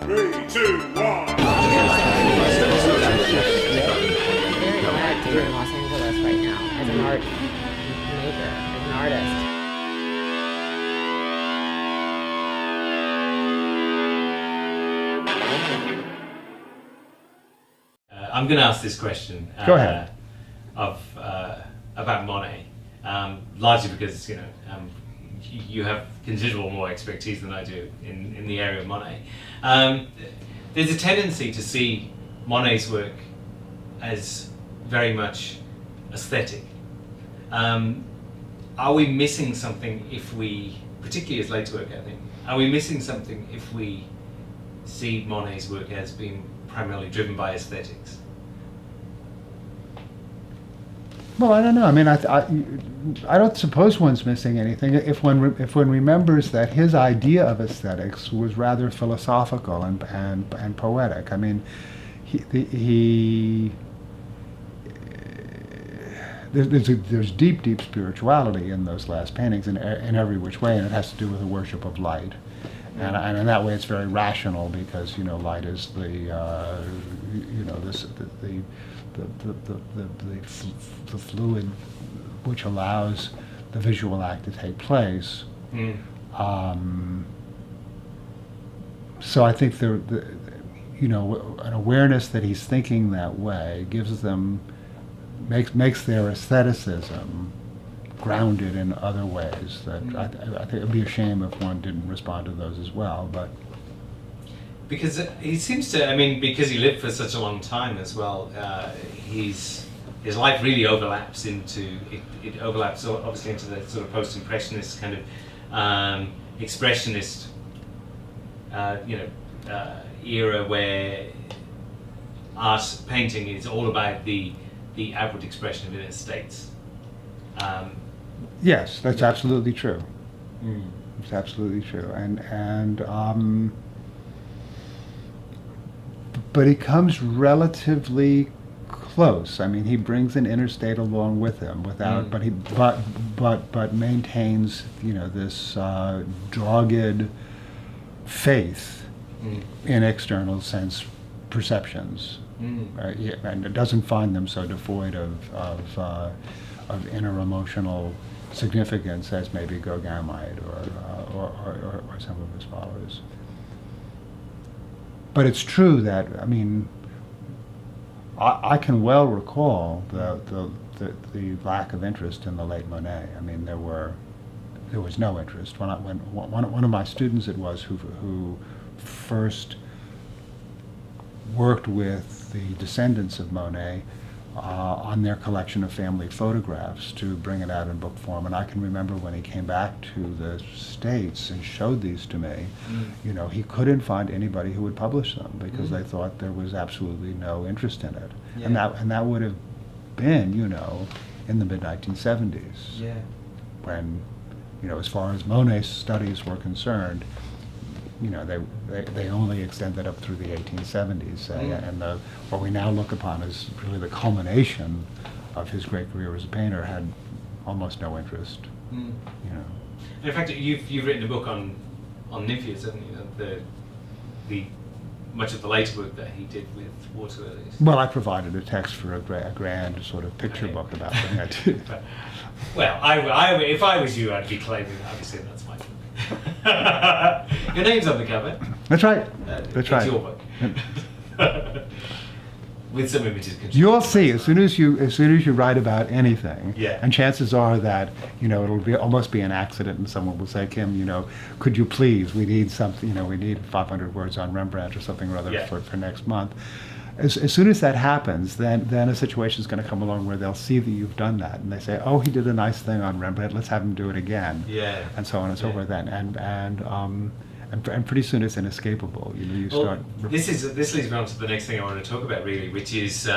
3, 2, 1. Very in Los Angeles right now as an art major, as an artist. I'm going to ask this question. Go ahead. About Monet, largely because you have considerable more expertise than I do in the area of Monet. There's a tendency to see Monet's work as very much aesthetic. Are we missing something if we, particularly as late work, I think, are we missing something if we see Monet's work as being primarily driven by aesthetics? Well, I don't know. I mean, I don't suppose one's missing anything if one remembers that his idea of aesthetics was rather philosophical and poetic. I mean, there's deep spirituality in those last paintings in every which way, and it has to do with the worship of light. And in that way, it's very rational because light is the fluid which allows the visual act to take place. So I think an awareness that he's thinking that way makes their aestheticism grounded in other ways. That I think it would be a shame if one didn't respond to those as well, but. Because he seems to, because he lived for such a long time as well, his life really overlaps obviously into the sort of post-impressionist kind of expressionist era where art painting is all about the outward expression of inner states. Yes, that's absolutely true. It's absolutely true, and but he comes relatively close. I mean, he brings an inner state along with him, but maintains this dogged faith in external sense perceptions, and it doesn't find them so devoid of inner emotional significance as maybe Gauguin might or some of his followers. But it's true that, I can well recall the lack of interest in the late Monet. I mean, there was no interest. When one of my students it was who first worked with the descendants of Monet on their collection of family photographs to bring it out in book form. And I can remember when he came back to the States and showed these to me, he couldn't find anybody who would publish them because they thought there was absolutely no interest in it. Yeah. And that would have been, in the mid-1970s. Yeah. When, as far as Monet's studies were concerned, they only extended up through the 1870s, and what we now look upon as really the culmination of his great career as a painter had almost no interest. In fact, you've written a book on Nymphias, haven't you? The much of the later work that he did with water lilies. Well, I provided a text for a grand sort of picture book about them. I did. Well, if I was you, I'd be claiming that. Obviously, that's my book. Your name's on the cover. That's right. It's your book. With some images. You'll see as soon as you write about anything, and chances are that it'll almost be an accident, and someone will say, Kim, could you please? We need something. We need 500 words on Rembrandt or something or other for next month. As soon as that happens, then a situation is going to come along where they'll see that you've done that, and they say, "Oh, he did a nice thing on Rembrandt. Let's have him do it again." Yeah. And so on and so forth. And pretty soon it's inescapable. You start. This leads me on to the next thing I want to talk about, really, which is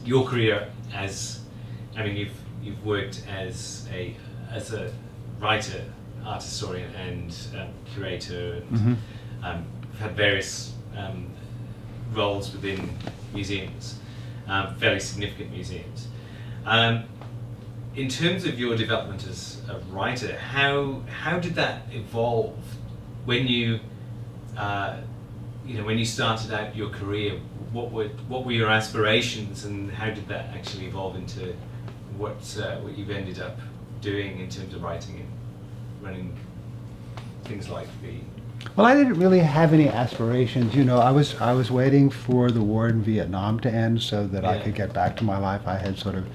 your career as. You've worked as a writer, art historian, and curator, and had various. Roles within museums, fairly significant museums. In terms of your development as a writer, how did that evolve when you when you started out your career, what were your aspirations, and how did that actually evolve into what you've ended up doing in terms of writing and running things like the... Well, I didn't really have any aspirations. I was waiting for the war in Vietnam to end so that I could get back to my life. I had sort of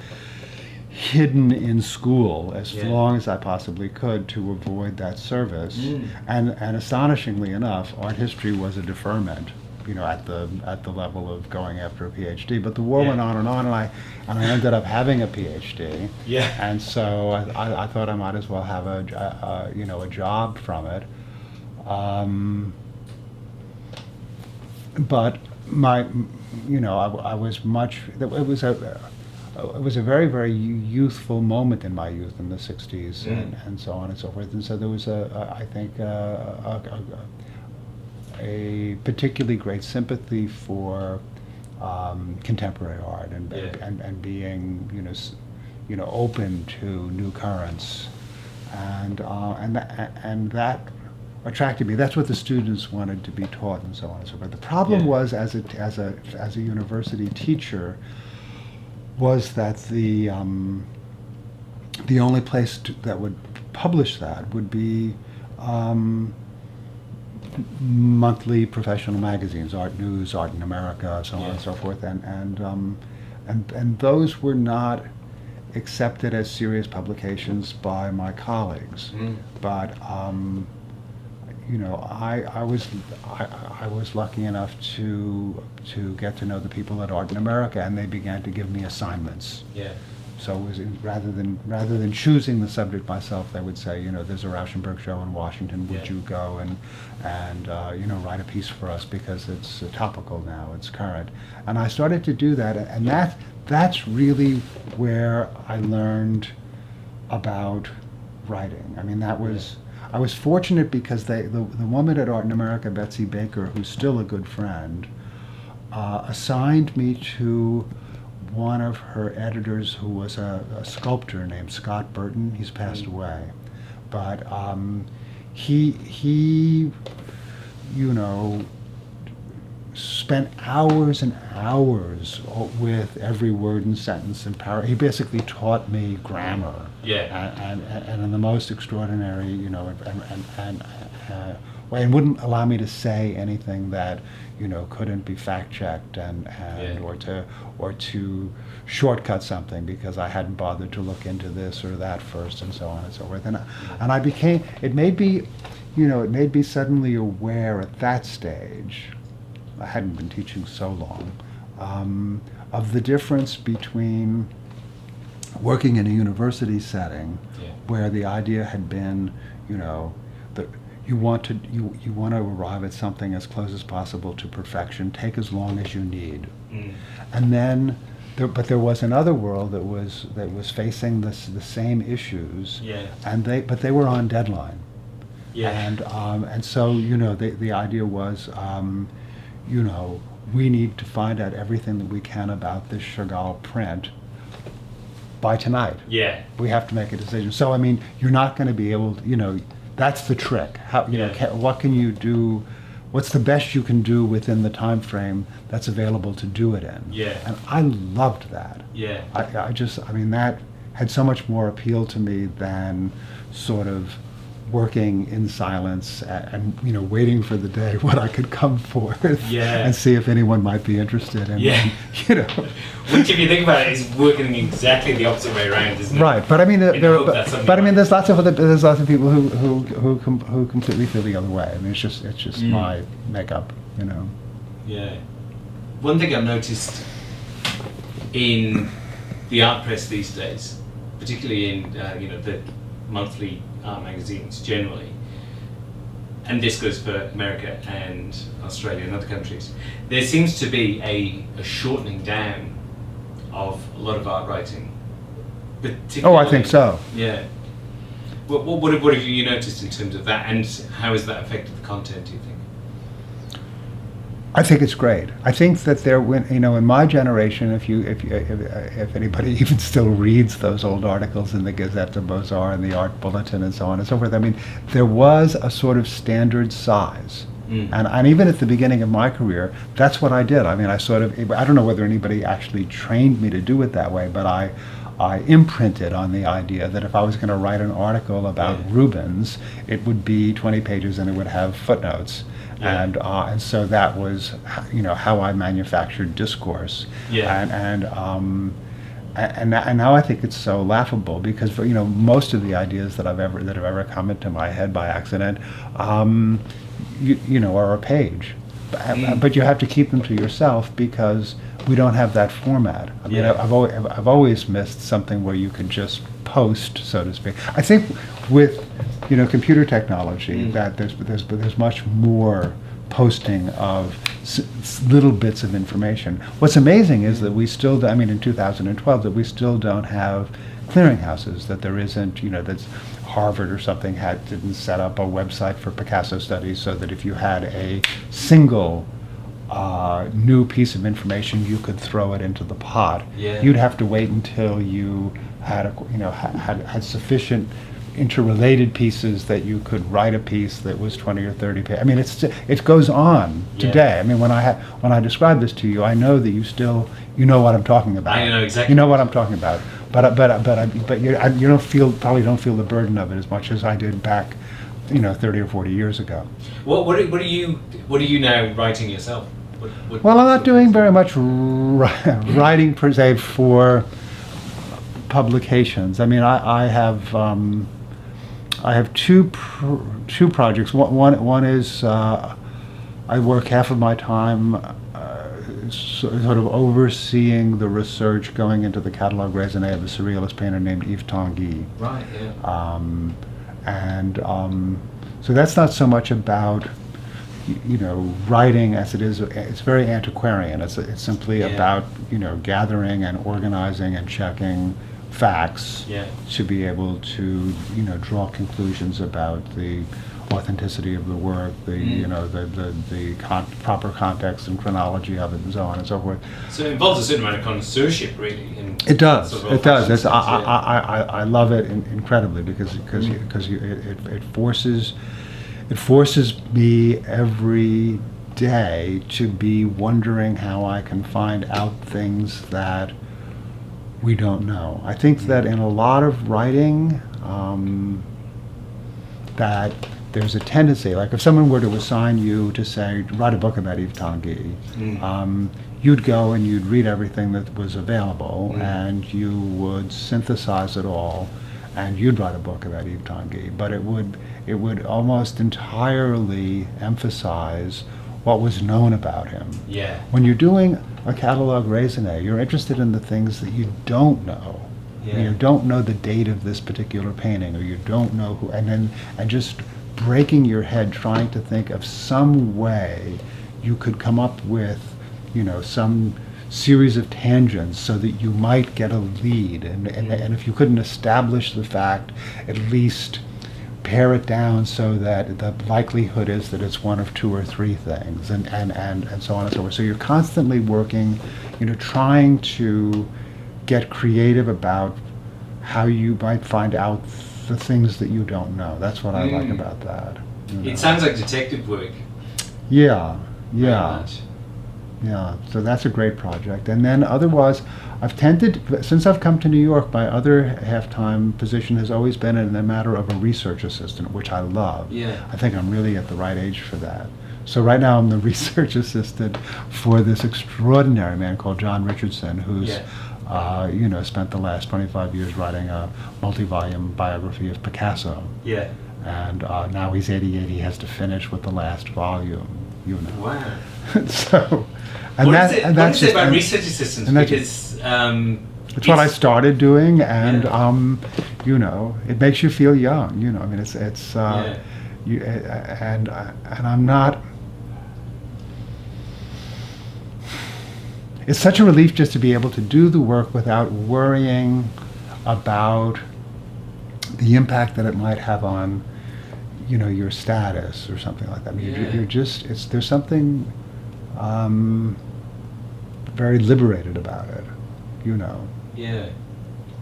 hidden in school as long as I possibly could to avoid that service. And astonishingly enough, art history was a deferment, at the level of going after a PhD. But the war went on, and I ended up having a PhD. Yeah. And so I thought I might as well have a job from it. But I was much. It was a very, very youthful moment in my youth in the '60s, and so on and so forth. And so there was I think a particularly great sympathy for contemporary art and being open to new currents, and that attracted me. That's what the students wanted to be taught, and so on and so forth. The problem was, as a university teacher, was that the only place that would publish that would be monthly professional magazines, Art News, Art in America, so on and so forth, and those were not accepted as serious publications by my colleagues. But I was lucky enough to get to know the people at Art in America, and they began to give me assignments. Yeah. So it was rather than choosing the subject myself, they would say, there's a Rauschenberg show in Washington. Would you go and write a piece for us because it's topical now, it's current. And I started to do that, and that's really where I learned about writing. I mean, I was fortunate because the woman at Art in America, Betsy Baker, who's still a good friend, assigned me to one of her editors who was a sculptor named Scott Burton. He's passed away. But he spent hours and hours with every word and sentence and paragraph. He basically taught me grammar. And in the most extraordinary, way, and wouldn't allow me to say anything that couldn't be fact checked or to shortcut something because I hadn't bothered to look into this or that first, and so on and so forth. And I became. It made me suddenly aware at that stage. I hadn't been teaching so long, of the difference between working in a university setting, where the idea had been, that you want to arrive at something as close as possible to perfection, take as long as you need, and then, but there was another world that was facing the same issues, and they were on deadline, and so the idea was, we need to find out everything that we can about this Chagall print by tonight. We have to make a decision. So, I mean, you're not going to be able to, that's the trick. How, what can you do? What's the best you can do within the time frame that's available to do it in? And I loved that. I mean, that had so much more appeal to me than sort of working in silence and waiting for the day when I could come forth and see if anyone might be interested in Which, if you think about it, is working exactly the opposite way around, isn't it? Right, but I mean, there's lots of people who completely feel the other way. I mean, it's just my makeup, Yeah. One thing I've noticed in the art press these days, particularly in the monthly art magazines generally, and this goes for America and Australia and other countries, there seems to be a shortening down of a lot of art writing. Oh, I think so. Yeah. What have you noticed in terms of that, and how has that affected the content, do you think? I think it's great. I think that in my generation, if anybody even still reads those old articles in the Gazette de Beaux-Arts and the Art Bulletin and so on and so forth, I mean, there was a sort of standard size. And even at the beginning of my career, that's what I did. I mean, I don't know whether anybody actually trained me to do it that way, but I imprinted on the idea that if I was going to write an article about Rubens, it would be 20 pages and it would have footnotes. And so that was, how I manufactured discourse. And now I think it's so laughable because most of the ideas that have ever come into my head by accident, are a page, but you have to keep them to yourself because we don't have that format. I mean, I've always missed something where you could just post, so to speak. I think with computer technology that there's much more posting of little bits of information. What's amazing is that we still, in 2012, that we still don't have clearinghouses, that there isn't, that's Harvard or something didn't set up a website for Picasso studies so that if you had a single new piece of information, you could throw it into the pot. You'd have to wait until you had had sufficient interrelated pieces that you could write a piece that was 20 or 30 pages. I mean, it goes on today. I mean, when I describe this to you, I know that you know what I'm talking about. I know exactly. You know what I'm talking about, but you probably don't feel the burden of it as much as I did back, 30 or 40 years ago. What are you now writing yourself? Well, I'm not doing very much writing per se for publications. I mean, I have two projects. One is I work half of my time sort of overseeing the research going into the catalogue raisonné of a surrealist painter named Yves Tanguy. Right. Yeah. So that's not so much about writing as it is. It's very antiquarian. It's simply about gathering and organizing and checking facts to be able to draw conclusions about the authenticity of the work, the proper context and chronology of it, and so on and so forth. So it involves a certain amount of connoisseurship, really. It does. It does. I love it incredibly because it forces me every day to be wondering how I can find out things that we don't know. I think that in a lot of writing, that there's a tendency, like if someone were to assign you to say, write a book about Yves Tanguy, you'd go and you'd read everything that was available and you would synthesize it all and you'd write a book about Yves Tanguy, but it would almost entirely emphasize what was known about him. When you're doing a catalogue raisonné, you're interested in the things that you don't know. You don't know the date of this particular painting, or you don't know who, and just breaking your head trying to think of some way you could come up with, some series of tangents so that you might get a lead, and if you couldn't establish the fact, at least pare it down so that the likelihood is that it's one of two or three things, and so on and so forth. So you're constantly working, trying to get creative about how you might find out the things that you don't know. That's what I like about that. It sounds like detective work. Yeah. So that's a great project. And then otherwise, I've tended, since I've come to New York, my other half-time position has always been in the matter of a research assistant, which I love. I think I'm really at the right age for that. So right now I'm the research assistant for this extraordinary man called John Richardson, who's spent the last 25 years writing a multi-volume biography of Picasso. And now he's 88. He has to finish with the last volume. Wow. So, what is it about research assistants? Because it's what I started doing, and it makes you feel young. I mean, and I'm not. It's such a relief just to be able to do the work without worrying about the impact that it might have on, your status or something like that. I mean, you're just, there's something very liberated about it, Yeah,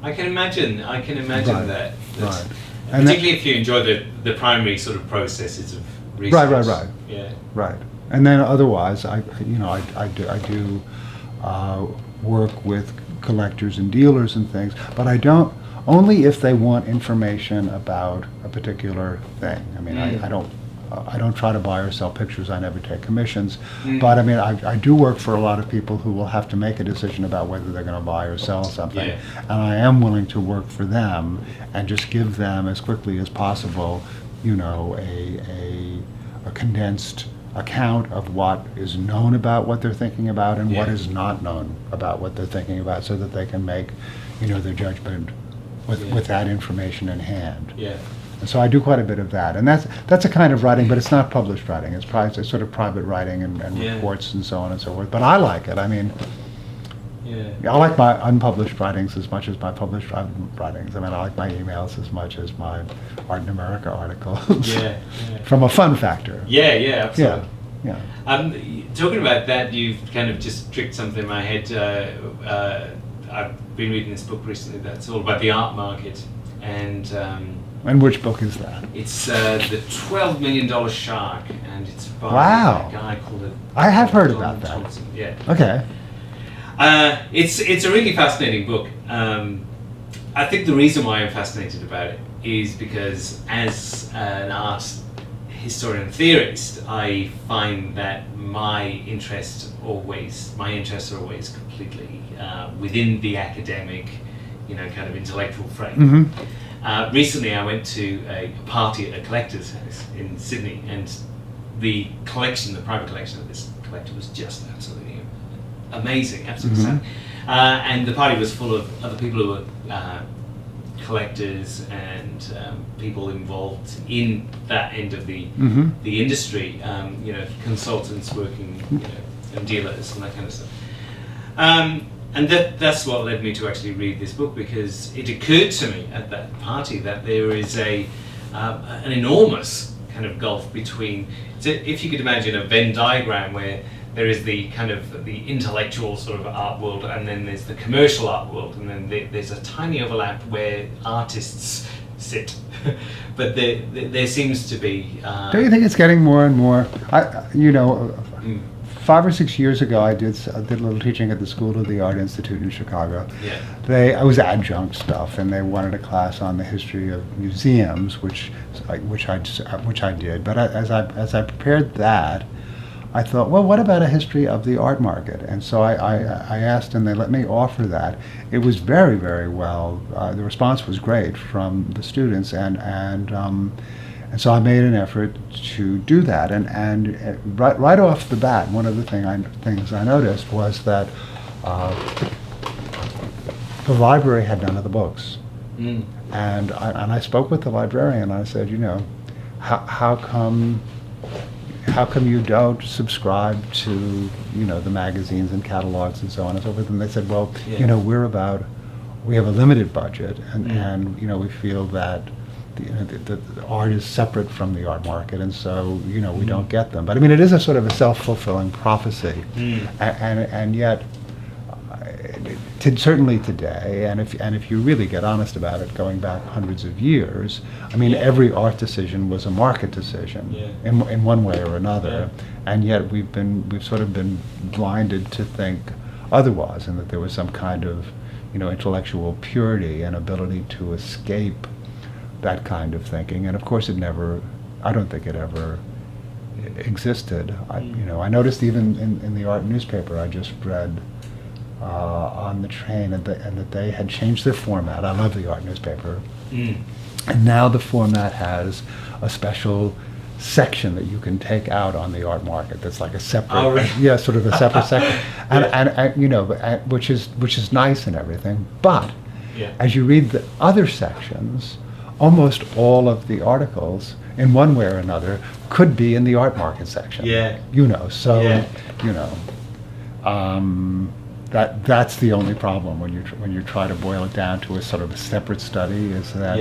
I can imagine that. Right. And particularly if you enjoy the primary sort of processes of research. Right. Yeah. Right. And then otherwise, I do work with collectors and dealers and things, but I don't, only if they want information about a particular thing. I mean, I don't try to buy or sell pictures. I never take commissions. But I mean, I do work for a lot of people who will have to make a decision about whether they're going to buy or sell something. Yeah. And I am willing to work for them and just give them as quickly as possible, you know, a condensed account of what is known about what they're thinking about and what is not known about what they're thinking about, so that they can make, you know, their judgment with that information in hand. Yeah. And so I do quite a bit of that, and that's a kind of writing, but it's not published writing. It's sort of private writing and reports and so on and so forth. But I like it. I mean, I like my unpublished writings as much as my published writings. I mean, I like my emails as much as my Art in America articles. From a fun factor. Yeah, absolutely. Yeah. Talking about that, you've kind of just tricked something in my head. I've been reading this book recently that's all about the art market, and which book is that? it's the $12 Million Shark, and it's by a guy called I have heard Don about that. Thompson. Yeah. Okay. It's a really fascinating book. I think the reason why I'm fascinated about it is because as an art historian and theorist, I find that my interests are always completely within the academic, you know, kind of intellectual frame. Recently I went to a party at a collector's house in Sydney, and the private collection of this collector was just absolutely amazing, absolutely stunning. And the party was full of other people who were collectors and people involved in that end of the industry, you know, consultants working, you know, and dealers and that kind of stuff. And that's what led me to actually read this book, because it occurred to me at that party that there is an enormous kind of gulf between, so if you could imagine a Venn diagram where there is the kind of the intellectual sort of art world, and then there's the commercial art world, and then there's a tiny overlap where artists sit. But there seems to be. Don't you think it's getting more and more? 5 or 6 years ago, I did a little teaching at the School of the Art Institute in Chicago. I was adjunct stuff, and they wanted a class on the history of museums, which I did. But as I prepared that, I thought, well, what about a history of the art market? And so I asked, and they let me offer that. It was very, very well. The response was great from the students, and so I made an effort to do that. And right off the bat, one of the things I noticed was that the library had none of the books. And I spoke with the librarian. I said, you know, how come you don't subscribe to, you know, the magazines and catalogs and so on and so forth? And they said, well, you know, we have a limited budget, and you know, we feel that the art is separate from the art market, and so, you know, we don't get them. But I mean, it is a sort of a self-fulfilling prophecy, and yet, certainly today, and if you really get honest about it, going back hundreds of years, I mean, every art decision was a market decision in one way or another, and yet we've sort of been blinded to think otherwise, and that there was some kind of, you know, intellectual purity and ability to escape that kind of thinking. And of course, I don't think it ever existed. I noticed even in the art newspaper I just read on the train, and that they had changed their format. I love the art newspaper. And now the format has a special section that you can take out on the art market. That's like a separate, sort of a separate section, and you know, which is nice and everything. But as you read the other sections, almost all of the articles, in one way or another, could be in the art market section. You know, so you know, that's the only problem when you try to boil it down to a sort of a separate study, is that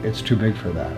it's too big for that.